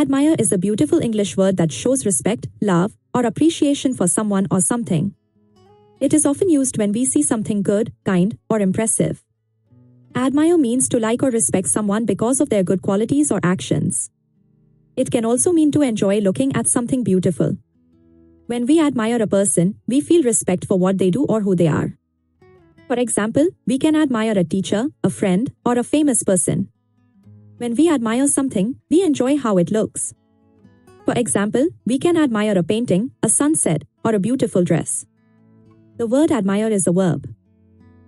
Admire is a beautiful English word that shows respect, love, or appreciation for someone or something. It is often used when we see something good, kind, or impressive. Admire means to like or respect someone because of their good qualities or actions. It can also mean to enjoy looking at something beautiful. When we admire a person, we feel respect for what they do or who they are. For example, we can admire a teacher, a friend, or a famous person. When we admire something, we enjoy how it looks. For example, we can admire a painting, a sunset, or a beautiful dress. The word admire is a verb.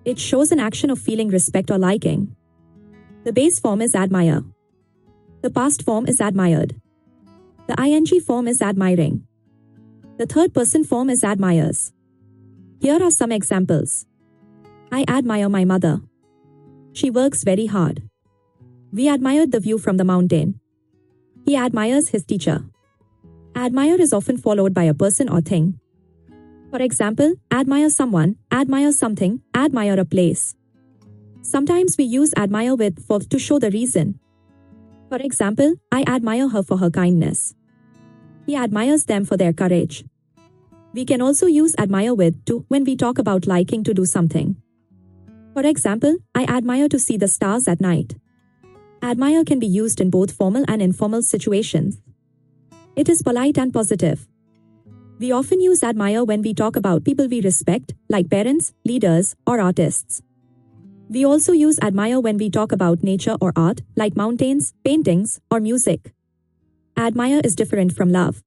It shows an action of feeling respect or liking. The base form is admire. The past form is admired. The ing form is admiring. The third person form is admires. Here are some examples. I admire my mother. She works very hard. We admired the view from the mountain. He admires his teacher. Admire is often followed by a person or thing. For example, admire someone, admire something, admire a place. Sometimes we use admire with for to show the reason. For example, I admire her for her kindness. He admires them for their courage. We can also use admire with to when we talk about liking to do something. For example, I admire to see the stars at night. Admire can be used in both formal and informal situations. It is polite and positive. We often use admire when we talk about people we respect, like parents, leaders, or artists. We also use admire when we talk about nature or art, like mountains, paintings, or music. Admire is different from love.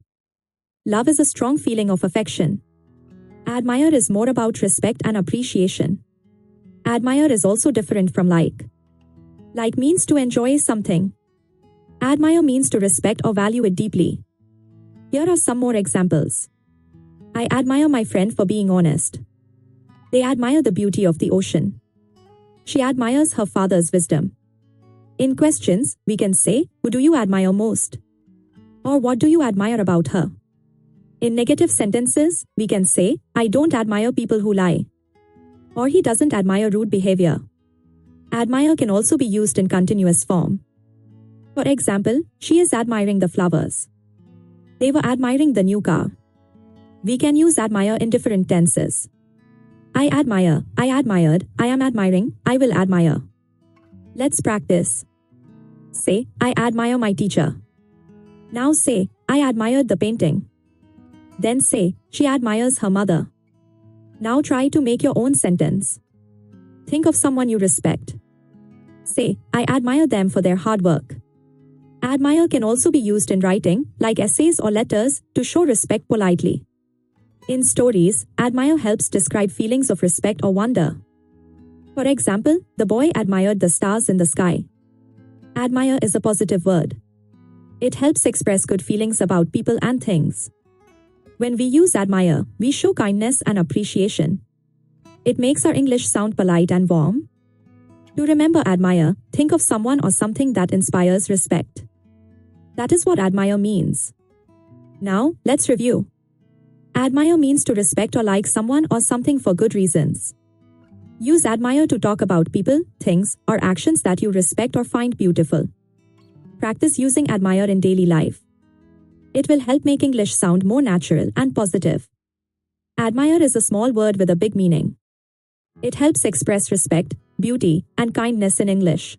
Love is a strong feeling of affection. Admire is more about respect and appreciation. Admire is also different from like. Like means to enjoy something. Admire means to respect or value it deeply. Here are some more examples. I admire my friend for being honest. They admire the beauty of the ocean. She admires her father's wisdom. In questions, we can say, who do you admire most? Or what do you admire about her? In negative sentences, we can say, I don't admire people who lie. Or he doesn't admire rude behavior. Admire can also be used in continuous form. For example, she is admiring the flowers. They were admiring the new car. We can use admire in different tenses. I admire, I admired, I am admiring, I will admire. Let's practice. Say, I admire my teacher. Now say, I admired the painting. Then say, she admires her mother. Now try to make your own sentence. Think of someone you respect. Say, I admire them for their hard work. Admire can also be used in writing, like essays or letters, to show respect politely. In stories, admire helps describe feelings of respect or wonder. For example, the boy admired the stars in the sky. Admire is a positive word. It helps express good feelings about people and things. When we use admire, we show kindness and appreciation. It makes our English sound polite and warm. To remember admire, think of someone or something that inspires respect. That is what admire means. Now, let's review. Admire means to respect or like someone or something for good reasons. Use admire to talk about people, things, or actions that you respect or find beautiful. Practice using admire in daily life. It will help make English sound more natural and positive. Admire is a small word with a big meaning. It helps express respect, beauty, and kindness in English.